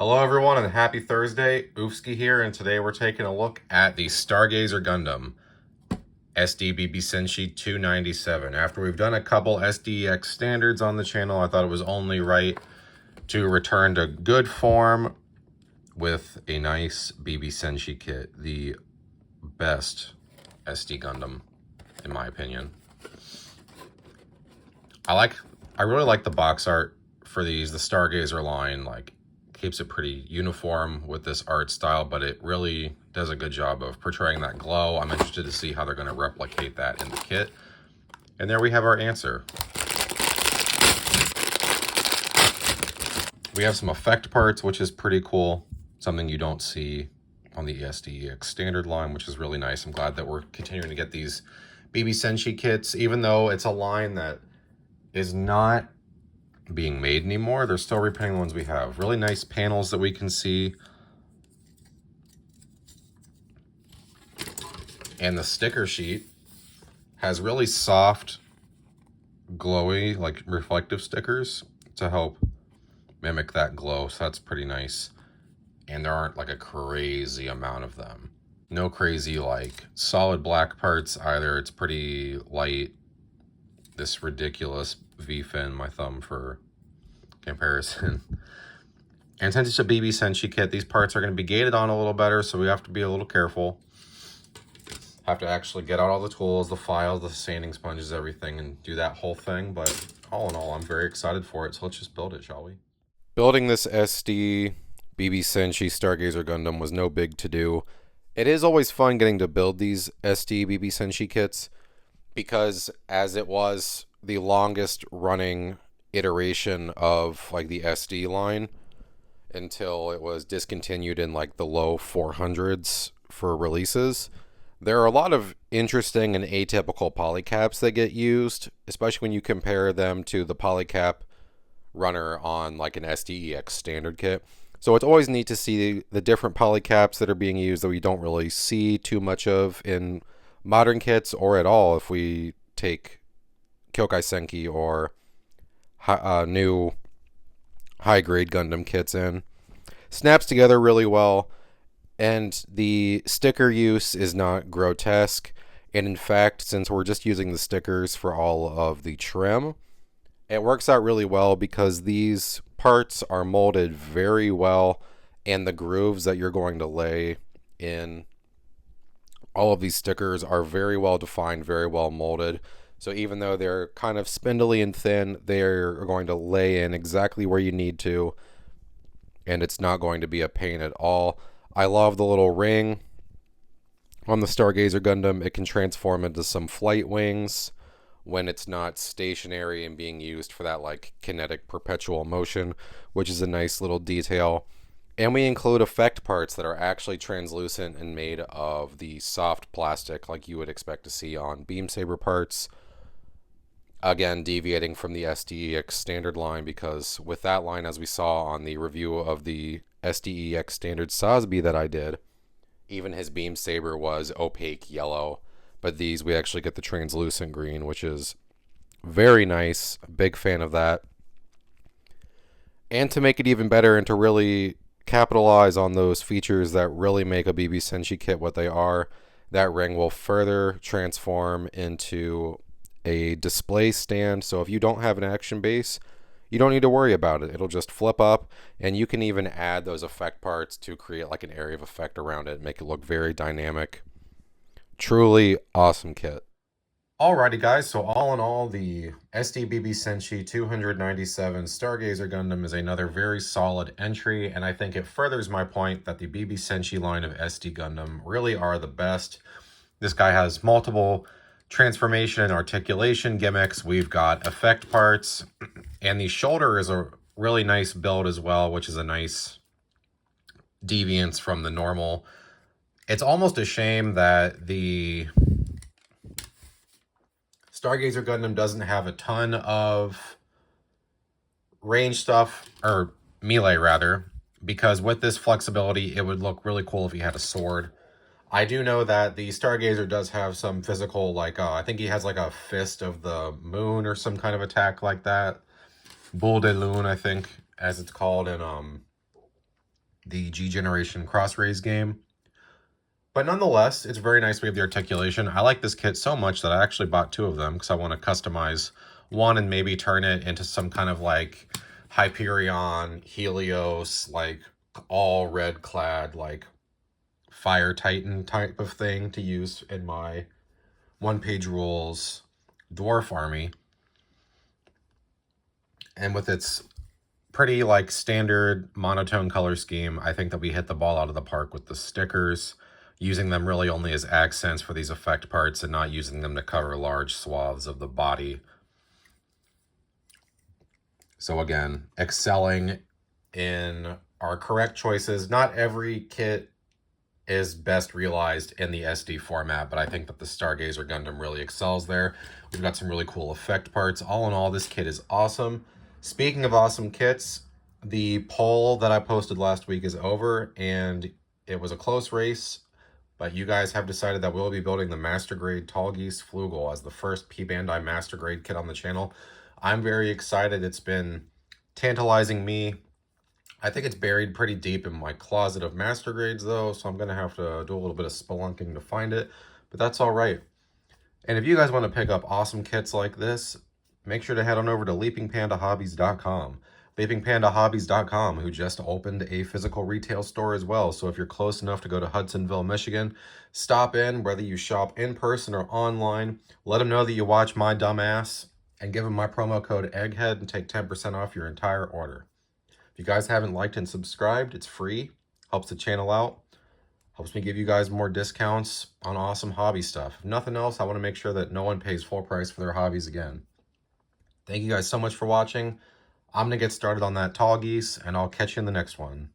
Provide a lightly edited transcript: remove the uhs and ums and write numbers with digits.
Hello everyone and happy Thursday. Oofsky here, and today we're taking a look at the Stargazer Gundam SD BB Senshi 297. After we've done a couple SDEX standards on the channel, I thought it was only right to return to good form with a nice BB Senshi kit, the best SD Gundam in my opinion. I really like the box art for these. The Stargazer line keeps it pretty uniform with this art style, but it really does a good job of portraying that glow. I'm interested to see how they're going to replicate that in the kit. And there we have our answer. We have some effect parts, which is pretty cool. Something you don't see on the SDEX standard line, which is really nice. I'm glad that we're continuing to get these BB Senshi kits, even though it's a line that is not being made anymore. They're still repainting the ones we have. Really nice panels that we can see. And the sticker sheet has really soft, glowy, reflective stickers to help mimic that glow. So that's pretty nice. And there aren't a crazy amount of them. No crazy solid black parts either. It's pretty light. This ridiculous V-fin, my thumb for comparison. And since it's a BB Senshi kit, these parts are going to be gated on a little better, so we have to be a little careful. Have to actually get out all the tools, the files, the sanding sponges, everything, and do that whole thing. But all in all, I'm very excited for it, so let's just build it, shall we? Building this SD BB Senshi Stargazer Gundam was no big to do. It is always fun getting to build these SD BB Senshi kits, because as it was the longest running iteration of the SD line until it was discontinued in the low 400s for releases, there are a lot of interesting and atypical polycaps that get used, especially when you compare them to the polycap runner on an SDEX standard kit. So it's always neat to see the different polycaps that are being used that we don't really see too much of in modern kits, or at all if we take Kyokai Senki or new high-grade Gundam kits in. Snaps together really well, and the sticker use is not grotesque. And in fact, since we're just using the stickers for all of the trim, it works out really well because these parts are molded very well, and the grooves that you're going to lay in all of these stickers are very well defined, very well molded. So even though they're kind of spindly and thin, they're going to lay in exactly where you need to, and it's not going to be a pain at all. I love the little ring on the Stargazer Gundam. It can transform into some flight wings when it's not stationary and being used for that kinetic perpetual motion, which is a nice little detail. And we include effect parts that are actually translucent and made of the soft plastic like you would expect to see on beam saber parts. Again, deviating from the SDEX standard line, because with that line, as we saw on the review of the SDEX standard Sosby that I did, even his beam saber was opaque yellow. But these, we actually get the translucent green, which is very nice. Big fan of that. And to make it even better and to really capitalize on those features that really make a BB Senshi kit what they are, that ring will further transform into a display stand. So if you don't have an action base, you don't need to worry about it. It'll just flip up, and you can even add those effect parts to create an area of effect around it, make it look very dynamic. Truly awesome kit. Alrighty guys, so all in all, the SD BB Senshi 297 Stargazer Gundam is another very solid entry, and I think it furthers my point that the BB Senshi line of SD Gundam really are the best. This guy has multiple transformation and articulation gimmicks. We've got effect parts, and the shoulder is a really nice build as well, which is a nice deviance from the normal. It's almost a shame that the Stargazer Gundam doesn't have a ton of range stuff, or melee rather, because with this flexibility, it would look really cool if he had a sword. I do know that the Stargazer does have some physical, I think he has a fist of the moon or some kind of attack like that. Boule de Lune, I think, as it's called in the G Generation Cross Rays game. But nonetheless, it's very nice we have the articulation. I like this kit so much that I actually bought 2 of them because I want to customize one and maybe turn it into some kind of like Hyperion, Helios, like all red clad, like Fire Titan type of thing to use in my one-page rules dwarf army. And with its pretty like standard monotone color scheme, I think that we hit the ball out of the park with the stickers, using them really only as accents for these effect parts and not using them to cover large swaths of the body. So again, excelling in our correct choices. Not every kit is best realized in the SD format, but I think that the Stargazer Gundam really excels there. We've got some really cool effect parts. All in all, this kit is awesome. Speaking of awesome kits, the poll that I posted last week is over, and it was a close race, but you guys have decided that we'll be building the Master Grade Tallgeese Flugel as the first P Bandai Master Grade kit on the channel. I'm very excited. It's been tantalizing me. I think it's buried pretty deep in my closet of Master Grades, though, so I'm going to have to do a little bit of spelunking to find it, but that's all right. And if you guys want to pick up awesome kits like this, make sure to head on over to leapingpandahobbies.com. leapingpandahobbies.com, who just opened a physical retail store as well, so if you're close enough to go to Hudsonville, Michigan, stop in, whether you shop in person or online, let them know that you watch my dumb ass, and give them my promo code EGGHEAD and take 10% off your entire order. If you guys haven't liked and subscribed, it's free, helps the channel out, helps me give you guys more discounts on awesome hobby stuff. If nothing else, I want to make sure that no one pays full price for their hobbies again. Thank you guys so much for watching. I'm going to get started on that Tallgeese, and I'll catch you in the next one.